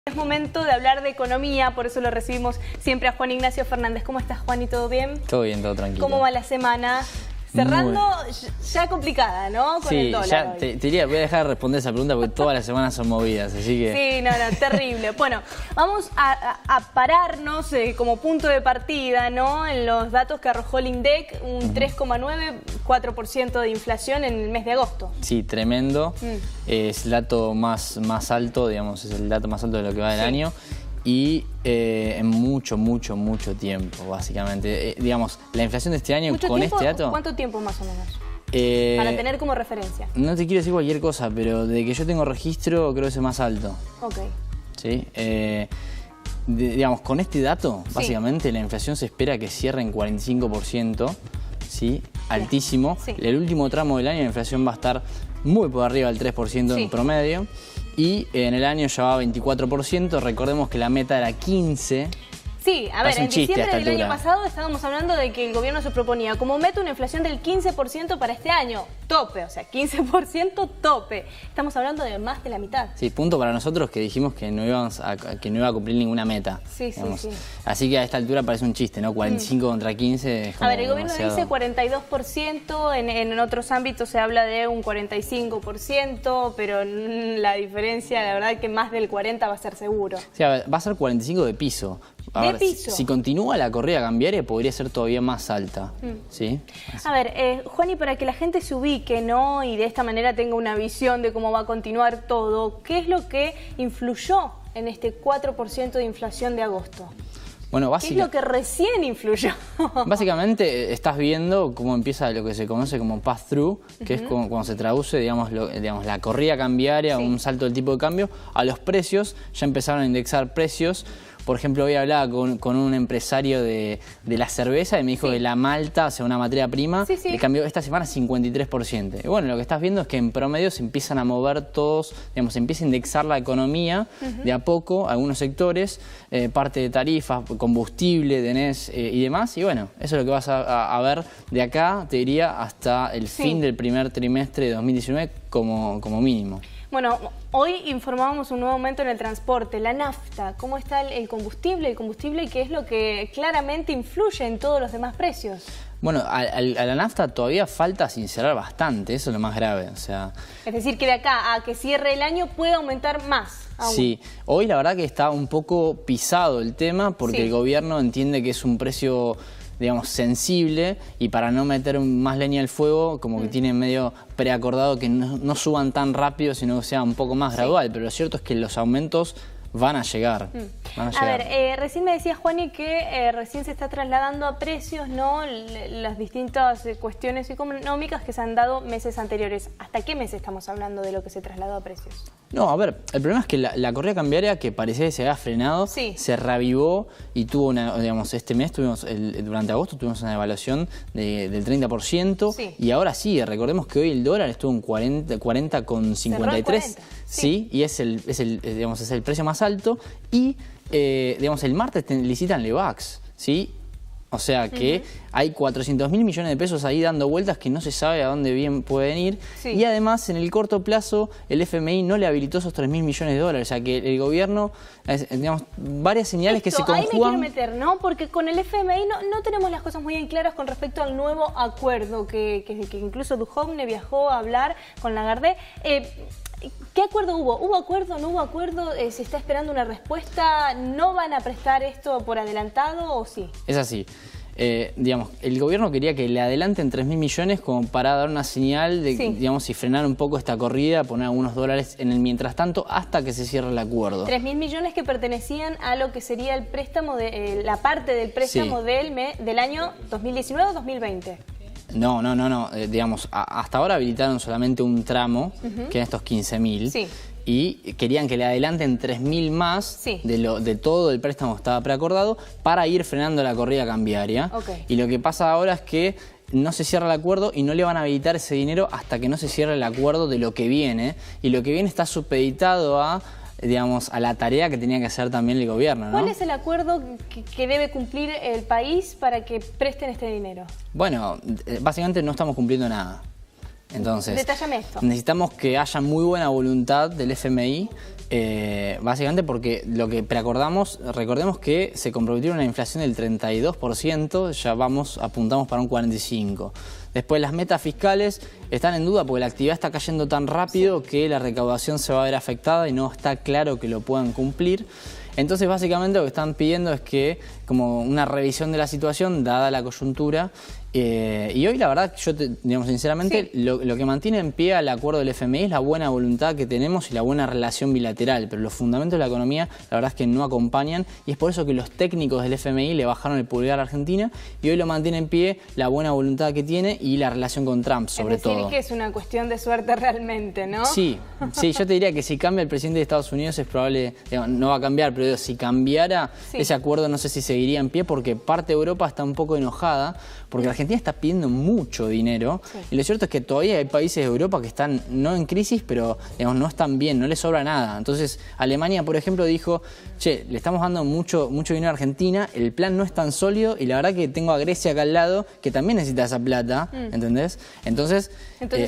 Es momento de hablar de economía, por eso lo recibimos siempre a Juan Ignacio Fernández. ¿Cómo estás, Juan? ¿Y todo bien? Todo bien, todo tranquilo. ¿Cómo va la semana? Cerrando ya complicada, ¿no? Con el dólar ya hoy. te diría, voy a dejar de responder esa pregunta porque todas las semanas son movidas, así que... Sí, no, terrible. Bueno, vamos a pararnos como punto de partida, ¿no? En los datos que arrojó el INDEC, un 3,9-4% de inflación en el mes de agosto. Sí, tremendo. Es el dato más alto, digamos, es el dato más alto de lo que va del año. Y en mucho tiempo, básicamente. Digamos, la inflación de este año con este dato... ¿Cuánto tiempo más o menos? Para tener como referencia. No te quiero decir cualquier cosa, pero de que yo tengo registro creo que es el más alto. Ok. ¿Sí? Digamos, con este dato, básicamente la inflación se espera que cierre en 45%, ¿sí? Altísimo. Sí. El último tramo del año la inflación va a estar muy por arriba del 3% en promedio. Y en el año ya va a 24%, recordemos que la meta era 15%. Sí, a ver, en diciembre del altura. año pasado estábamos hablando de que el gobierno se proponía como meta una inflación del 15% para este año, tope, o sea, 15% tope. Estamos hablando de más de la mitad. Sí, punto para nosotros que dijimos que no iba a cumplir ninguna meta. Sí. Así que a esta altura parece un chiste, ¿no? 45 contra 15 es como A ver, el gobierno demasiado... dice 42%, en otros ámbitos se habla de un 45%, pero la diferencia, la verdad, que más del 40% va a ser seguro. Sí, a ver, va a ser 45 de piso. A ver, si continúa la corrida cambiaria podría ser todavía más alta, ¿sí? A ver, Juan, y para que la gente se ubique, ¿no? Y de esta manera tenga una visión de cómo va a continuar todo, ¿qué es lo que influyó en este 4% de inflación de agosto? Bueno, ¿Qué es lo que recién influyó? Básicamente estás viendo cómo empieza lo que se conoce como pass-through, que es cuando se traduce, digamos, la corrida cambiaria, un salto del tipo de cambio, a los precios. Ya empezaron a indexar precios. Por ejemplo, hoy hablaba con un empresario de la cerveza y me dijo que la malta, o sea, una materia prima, le cambió esta semana 53%. Y bueno, lo que estás viendo es que en promedio se empiezan a mover todos, digamos, se empieza a indexar la economía de a poco, algunos sectores, parte de tarifas, combustible, DNS y demás. Y bueno, eso es lo que vas a ver de acá, te diría, hasta el fin del primer trimestre de 2019 como mínimo. Bueno, hoy informábamos un nuevo aumento en el transporte, la nafta. ¿Cómo está el combustible? El combustible, que es lo que claramente influye en todos los demás precios. Bueno, a la nafta todavía falta sincerar bastante, eso es lo más grave. O sea, es decir, que de acá a que cierre el año puede aumentar más aún. Sí, hoy la verdad que está un poco pisado el tema porque el gobierno entiende que es un precio, digamos, sensible, y para no meter más leña al fuego, como que tienen medio preacordado que no suban tan rápido, sino que sea un poco más gradual. Pero lo cierto es que los aumentos van a llegar. A ver, recién me decía Juani que recién se está trasladando a precios, ¿no? Las distintas cuestiones económicas que se han dado meses anteriores. ¿Hasta qué mes estamos hablando de lo que se trasladó a precios? No, a ver, el problema es que la corrida cambiaria, que parecía que se había frenado, se reavivó y tuvo digamos, este mes durante agosto tuvimos una devaluación del 30%, y ahora sí, recordemos que hoy el dólar estuvo en 40,53, y es el precio más alto, y digamos, el martes licitan Levax, ¿sí? O sea que hay 400.000 millones de pesos ahí dando vueltas que no se sabe a dónde bien pueden ir. Y además, en el corto plazo, el FMI no le habilitó esos 3.000 millones de dólares. O sea que el gobierno, digamos, varias señales que se conjugan. Ahí me quiero meter, ¿no? Porque con el FMI no tenemos las cosas muy bien claras con respecto al nuevo acuerdo que incluso Duhovne viajó a hablar con Lagarde. ¿Qué acuerdo hubo? ¿Hubo acuerdo? ¿No hubo acuerdo? ¿Se está esperando una respuesta? ¿No van a prestar esto por adelantado o sí? Es así. Digamos, el gobierno quería que le adelanten 3.000 millones como para dar una señal de, digamos, y frenar un poco esta corrida, poner algunos dólares en el mientras tanto hasta que se cierre el acuerdo. 3.000 millones que pertenecían a lo que sería el préstamo, la parte del préstamo del año 2019 o 2020. No. Digamos, hasta ahora habilitaron solamente un tramo, que eran estos 15.000. Y querían que le adelanten 3.000 más de todo el préstamo que estaba preacordado para ir frenando la corrida cambiaria. Y lo que pasa ahora es que no se cierra el acuerdo y no le van a habilitar ese dinero hasta que no se cierre el acuerdo de lo que viene. Y lo que viene está supeditado a, digamos, a la tarea que tenía que hacer también el gobierno, ¿no? ¿Cuál es el acuerdo que debe cumplir el país para que presten este dinero? Bueno, básicamente no estamos cumpliendo nada. Entonces, detállame esto. Necesitamos que haya muy buena voluntad del FMI, básicamente porque lo que recordemos que se comprometieron una inflación del 32%, ya apuntamos para un 45%. Después las metas fiscales están en duda porque la actividad está cayendo tan rápido que la recaudación se va a ver afectada y no está claro que lo puedan cumplir. Entonces básicamente lo que están pidiendo es que como una revisión de la situación dada la coyuntura y hoy la verdad yo digamos sinceramente lo que mantiene en pie al acuerdo del FMI es la buena voluntad que tenemos y la buena relación bilateral, pero los fundamentos de la economía la verdad es que no acompañan y es por eso que los técnicos del FMI le bajaron el pulgar a Argentina y hoy lo mantiene en pie la buena voluntad que tiene y la relación con Trump sobre todo. Es decir, que es una cuestión de suerte realmente, ¿no? Sí, yo te diría que si cambia el presidente de Estados Unidos es probable, digamos, no va a cambiar, pero si cambiara ese acuerdo no sé si seguiría en pie porque parte de Europa está un poco enojada porque Argentina está pidiendo mucho dinero y lo cierto es que todavía hay países de Europa que están no en crisis, pero digamos, no están bien, no les sobra nada. Entonces Alemania, por ejemplo, dijo, che, le estamos dando mucho dinero a Argentina, el plan no es tan sólido y la verdad que tengo a Grecia acá al lado que también necesita esa plata, ¿entendés? Entonces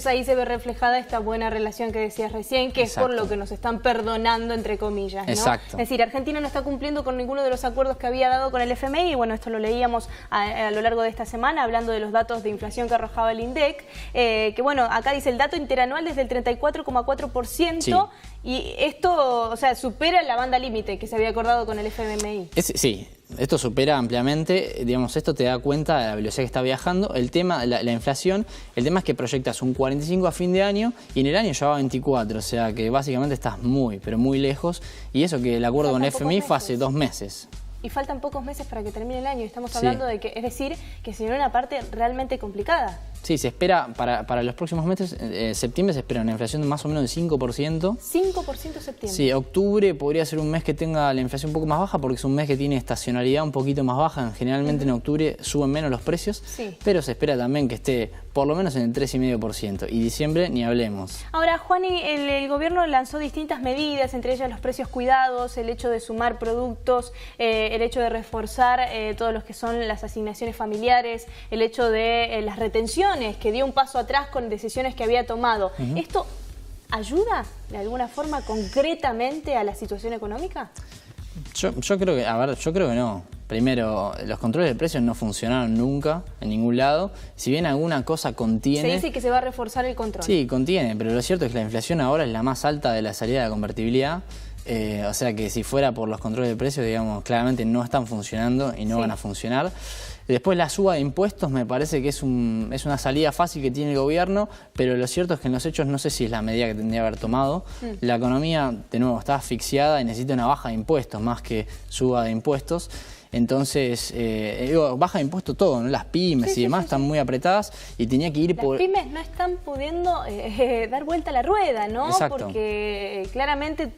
ahí se ve reflejada esta buena relación que decías recién, que es por lo que nos están perdonando, entre comillas, ¿no? Exacto. Es decir, Argentina no está cumpliendo con ninguno de los acuerdos que había dado con el FMI, y bueno, esto lo leíamos a lo largo de esta semana, hablando de los datos de inflación que arrojaba el INDEC, que bueno, acá dice el dato interanual desde el 34,4%, y esto, o sea, supera la banda límite que se había acordado con el FMI. Sí. Esto supera ampliamente, digamos, esto te da cuenta de la velocidad que está viajando. El tema, la inflación, el tema es que proyectas un 45 a fin de año y en el año ya va a 24, o sea que básicamente estás pero muy lejos. Y eso que el acuerdo con el FMI fue hace 2 meses. Y faltan pocos meses para que termine el año. Estamos hablando de que, es decir, que se viene una parte realmente complicada. Sí, se espera para los próximos meses, septiembre se espera una inflación de más o menos del 5%. 5% septiembre. Sí, octubre podría ser un mes que tenga la inflación un poco más baja porque es un mes que tiene estacionalidad un poquito más baja. Generalmente en octubre suben menos los precios, pero se espera también que esté por lo menos en el 3,5%. Y diciembre ni hablemos. Ahora, Juani, el gobierno lanzó distintas medidas, entre ellas los precios cuidados, el hecho de sumar productos, el hecho de reforzar todo lo que son las asignaciones familiares, el hecho de las retenciones, que dio un paso atrás con decisiones que había tomado. ¿Esto ayuda de alguna forma concretamente a la situación económica? Yo creo que no. Primero, los controles de precios no funcionaron nunca en ningún lado. Si bien alguna cosa contiene... Se dice que se va a reforzar el control. Sí, contiene, pero lo cierto es que la inflación ahora es la más alta de la salida de la convertibilidad. O sea que si fuera por los controles de precios, digamos, claramente no están funcionando y no van a funcionar. Después la suba de impuestos me parece que es una salida fácil que tiene el gobierno, pero lo cierto es que en los hechos no sé si es la medida que tendría que haber tomado. La economía, de nuevo, está asfixiada y necesita una baja de impuestos más que suba de impuestos. Entonces, baja de impuesto todo, ¿no? Las pymes y demás están muy apretadas y tenía que ir por... Las pymes no están pudiendo dar vuelta a la rueda, ¿no? Exacto. Porque claramente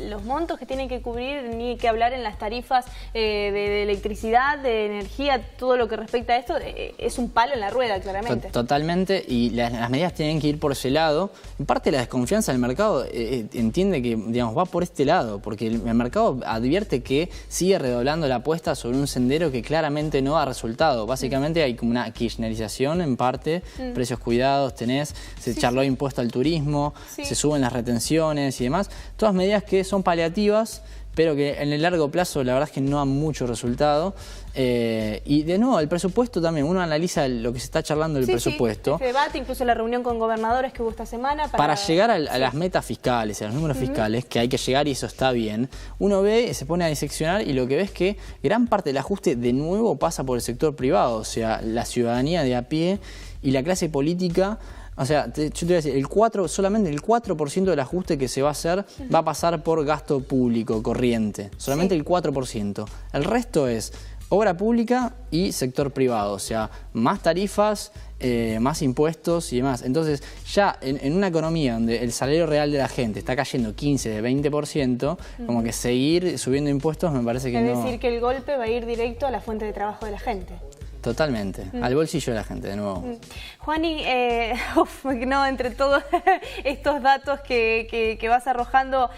los montos que tienen que cubrir, ni que hablar en las tarifas de electricidad, de energía, todo lo que respecta a esto, es un palo en la rueda, claramente. Totalmente, y las medidas tienen que ir por ese lado. En parte la desconfianza del mercado entiende que, digamos, va por este lado, porque el mercado advierte que sigue redoblando la apuesta sobre un sendero que claramente no da resultado. Básicamente hay como una kirchnerización en parte, precios cuidados se charló impuesto al turismo, se suben las retenciones y demás. Todas medidas que son paliativas, pero que en el largo plazo la verdad es que no dan mucho resultado. Y de nuevo, el presupuesto también, uno analiza lo que se está charlando del presupuesto. Este debate, incluso la reunión con gobernadores que hubo esta semana. Para llegar a las metas fiscales, a los números fiscales, que hay que llegar y eso está bien, uno ve, se pone a diseccionar y lo que ve es que gran parte del ajuste de nuevo pasa por el sector privado, o sea, la ciudadanía de a pie y la clase política. O sea, yo te voy a decir, solamente el 4% del ajuste que se va a hacer va a pasar por gasto público corriente. Solamente el 4%. El resto es obra pública y sector privado. O sea, más tarifas, más impuestos y demás. Entonces, ya en una economía donde el salario real de la gente está cayendo 15, de 20%, como que seguir subiendo impuestos me parece que no... Es decir, que el golpe va a ir directo a la fuente de trabajo de la gente. Totalmente, al bolsillo de la gente, de nuevo. Juani, no, entre todos estos datos que vas arrojando,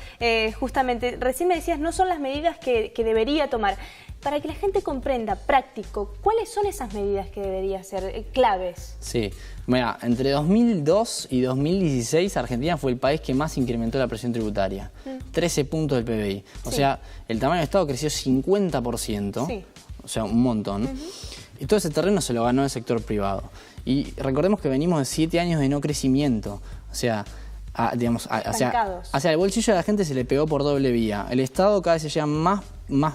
justamente, recién me decías, no son las medidas que debería tomar. Para que la gente comprenda, práctico, ¿cuáles son esas medidas que deberían ser claves? Sí, mira, entre 2002 y 2016 Argentina fue el país que más incrementó la presión tributaria, 13 puntos del PBI. O sea, el tamaño del Estado creció 50%, o sea, un montón. Y todo ese terreno se lo ganó el sector privado. Y recordemos que venimos de 7 años de no crecimiento, o sea, hacia el bolsillo de la gente se le pegó por doble vía. El Estado cada vez se lleva más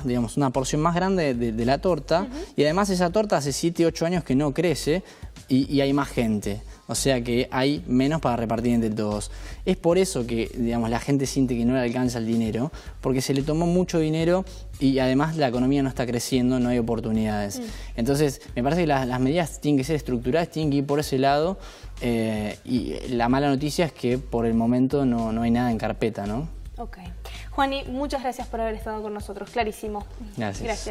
digamos, una porción más grande de la torta, y además esa torta hace 7, 8 años que no crece y hay más gente. O sea que hay menos para repartir entre todos. Es por eso que, digamos, la gente siente que no le alcanza el dinero, porque se le tomó mucho dinero y además la economía no está creciendo, no hay oportunidades. Entonces, me parece que las medidas tienen que ser estructurales, tienen que ir por ese lado, y la mala noticia es que por el momento no hay nada en carpeta, ¿no? Ok. Juani, muchas gracias por haber estado con nosotros. Clarísimo. Gracias.